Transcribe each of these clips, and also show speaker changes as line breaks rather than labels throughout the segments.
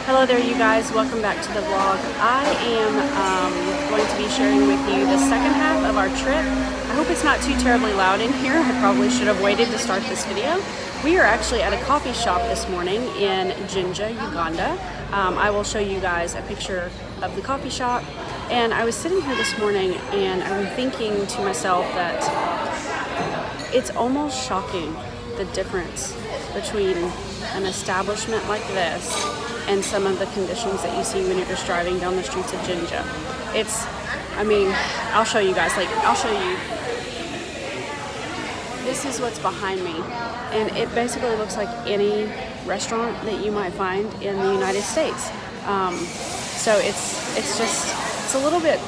Hello there you guys, welcome back to the vlog. I am going to be sharing with you the second half of our trip. I hope it's not too terribly loud in here. I probably should have waited to start this video. We are actually at a coffee shop this morning in Jinja, Uganda. I will show you guys a picture of the coffee shop. And I was sitting here this morning and I'm thinking to myself that it's almost shocking the difference between an establishment like this and some of the conditions that you see when you're just driving down the streets of Jinja. I'll show you guys, I'll show you. This is what's behind me, and it basically looks like any restaurant that you might find in the United States. So it's a little bit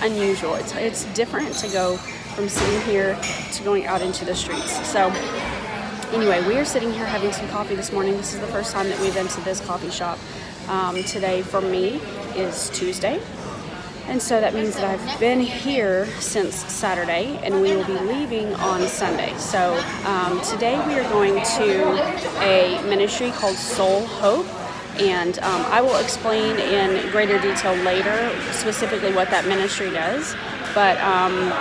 unusual. It's different to go from sitting here to going out into the streets. So anyway, we are sitting here having some coffee this morning. This is the first time that we've been to this coffee shop. Today for me is Tuesday. And so that means that I've been here since Saturday and we will be leaving on Sunday. So today we are going to a ministry called Soul Hope. And I will explain in greater detail later specifically what that ministry does. But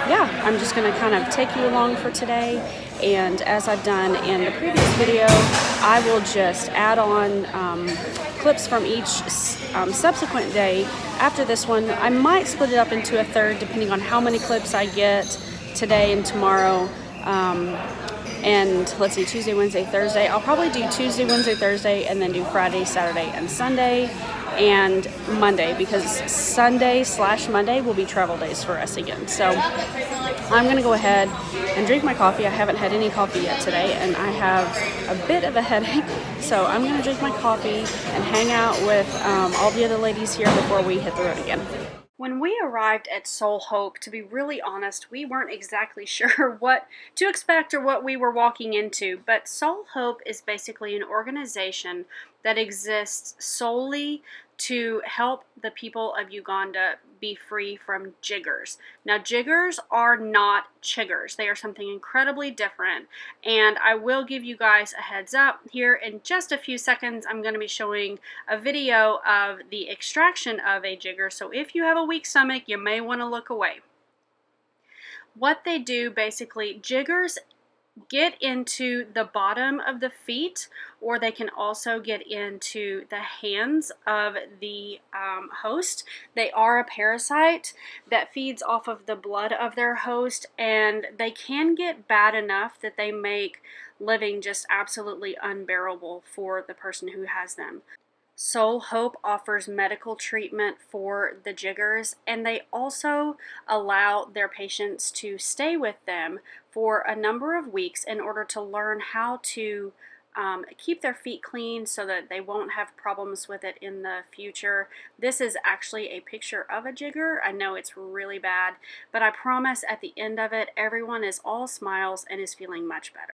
yeah, I'm just going to kind of take you along for today. And as I've done in the previous video, I will just add on clips from each subsequent day after this one. I might split it up into a third depending on how many clips I get today and tomorrow. And let's see, Tuesday, Wednesday, Thursday. I'll probably do Tuesday, Wednesday, Thursday, and then do Friday, Saturday, and Sunday, and Monday, because Sunday/Monday will be travel days for us again. So I'm gonna go ahead and drink my coffee. I haven't had any coffee yet today, and I have a bit of a headache. So I'm gonna drink my coffee and hang out with all the other ladies here before we hit the road again. When we arrived at Soul Hope, to be really honest, we weren't exactly sure what to expect or what we were walking into, but Soul Hope is basically an organization that exists solely to help the people of Uganda be free from jiggers. Now, jiggers are not chiggers. They are something incredibly different, and I will give you guys a heads up here in just a few seconds. I'm going to be showing a video of the extraction of a jigger, so if you have a weak stomach, you may want to look away. What they do, basically, jiggers get into the bottom of the feet, or they can also get into the hands of the host. They are a parasite that feeds off of the blood of their host, and they can get bad enough that they make living just absolutely unbearable for the person who has them. Soul Hope offers medical treatment for the jiggers, and they also allow their patients to stay with them for a number of weeks in order to learn how to keep their feet clean so that they won't have problems with it in the future. This is actually a picture of a jigger. I know it's really bad, but I promise at the end of it, everyone is all smiles and is feeling much better.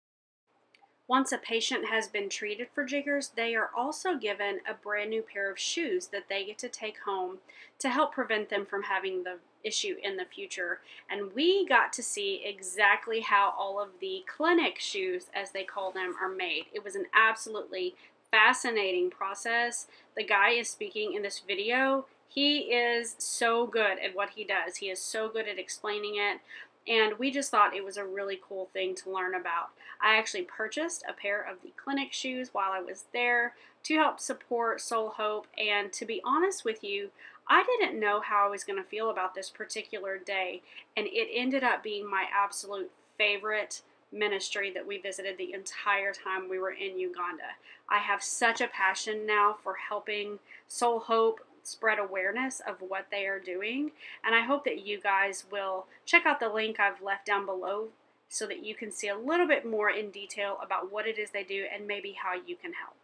Once a patient has been treated for jiggers, they are also given a brand new pair of shoes that they get to take home to help prevent them from having the issue in the future. And we got to see exactly how all of the clinic shoes, as they call them, are made. It was an absolutely fascinating process. The guy is speaking in this video. He is so good at what he does. He is so good at explaining it. And we just thought it was a really cool thing to learn about. I actually purchased a pair of the clinic shoes while I was there to help support Soul Hope. And to be honest with you, I didn't know how I was going to feel about this particular day. And it ended up being my absolute favorite ministry that we visited the entire time we were in Uganda. I have such a passion now for helping Soul Hope spread awareness of what they are doing, and I hope that you guys will check out the link I've left down below so that you can see a little bit more in detail about what it is they do and maybe how you can help.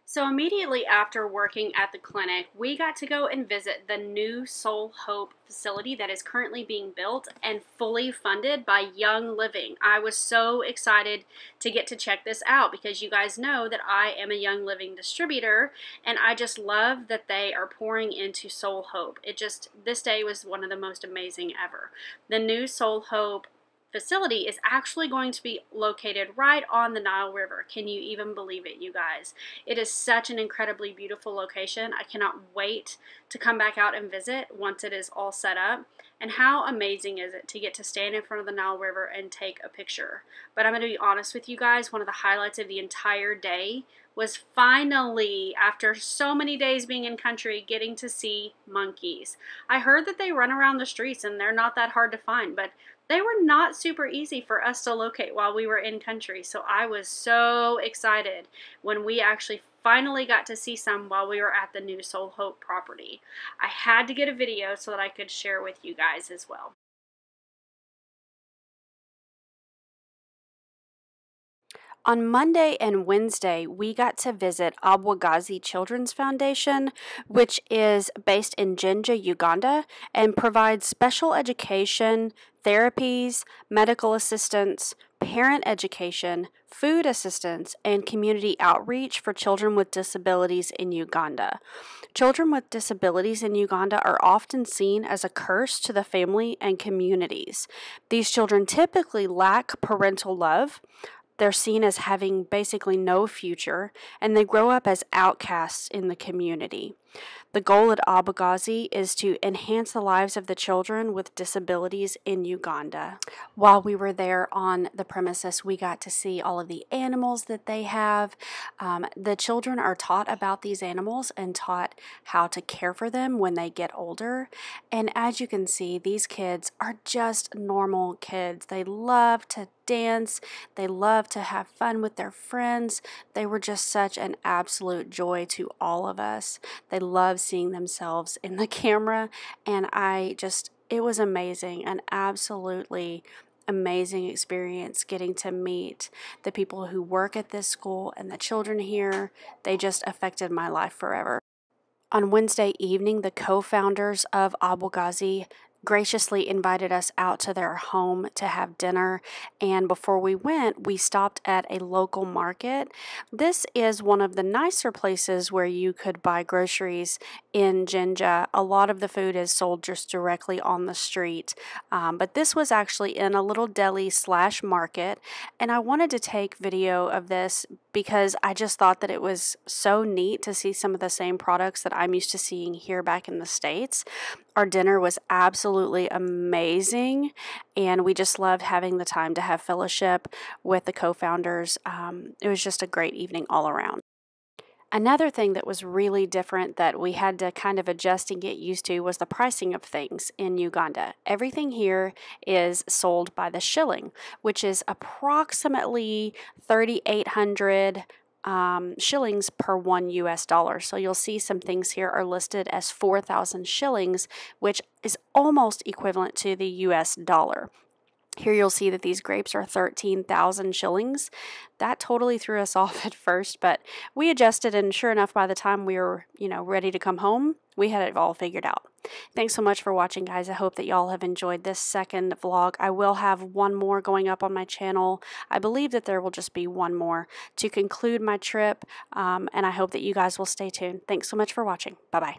So immediately after working at the clinic, we got to go and visit the new Soul Hope facility that is currently being built and fully funded by Young Living. I was so excited to get to check this out because you guys know that I am a Young Living distributor, and I just love that they are pouring into Soul Hope. This day was one of the most amazing ever. The new Soul Hope facility is actually going to be located right on the Nile River. Can you even believe it, you guys? It is such an incredibly beautiful location. I cannot wait to come back out and visit once it is all set up. And how amazing is it to get to stand in front of the Nile River and take a picture? But I'm going to be honest with you guys, one of the highlights of the entire day was finally, after so many days being in country, getting to see monkeys. I heard that they run around the streets and they're not that hard to find, but they were not super easy for us to locate while we were in country. So I was so excited when we actually finally got to see some while we were at the new Soul Hope property. I had to get a video so that I could share with you guys as well. On Monday and Wednesday, we got to visit Abwagazi Children's Foundation, which is based in Jinja, Uganda, and provides special education, therapies, medical assistance, parent education, food assistance, and community outreach for children with disabilities in Uganda. Children with disabilities in Uganda are often seen as a curse to the family and communities. These children typically lack parental love. They're seen as having basically no future, and they grow up as outcasts in the community. The goal at Abwagazi is to enhance the lives of the children with disabilities in Uganda. While we were there on the premises, we got to see all of the animals that they have. The children are taught about these animals and taught how to care for them when they get older. And as you can see, these kids are just normal kids. They love to dance. They love to have fun with their friends. They were just such an absolute joy to all of us. They love seeing themselves in the camera, and it was amazing, an absolutely amazing experience getting to meet the people who work at this school and the children here. They just affected my life forever. On Wednesday evening, the co-founders of Abwagazi graciously invited us out to their home to have dinner, and before we went, we stopped at a local market. This is one of the nicer places where you could buy groceries in Jinja. A lot of the food is sold just directly on the street, but this was actually in a little deli/market, and I wanted to take video of this because I just thought that it was so neat to see some of the same products that I'm used to seeing here back in the States. Our dinner was absolutely amazing, and we just loved having the time to have fellowship with the co-founders. It was just a great evening all around. Another thing that was really different that we had to kind of adjust and get used to was the pricing of things in Uganda. Everything here is sold by the shilling, which is approximately 3,800 shillings per $1 US. So you'll see some things here are listed as 4,000 shillings, which is almost equivalent to the US dollar. Here you'll see that these grapes are 13,000 shillings. That totally threw us off at first, but we adjusted, and sure enough, by the time we were, ready to come home, we had it all figured out. Thanks so much for watching, guys. I hope that y'all have enjoyed this second vlog. I will have one more going up on my channel. I believe that there will just be one more to conclude my trip, and I hope that you guys will stay tuned. Thanks so much for watching. Bye-bye.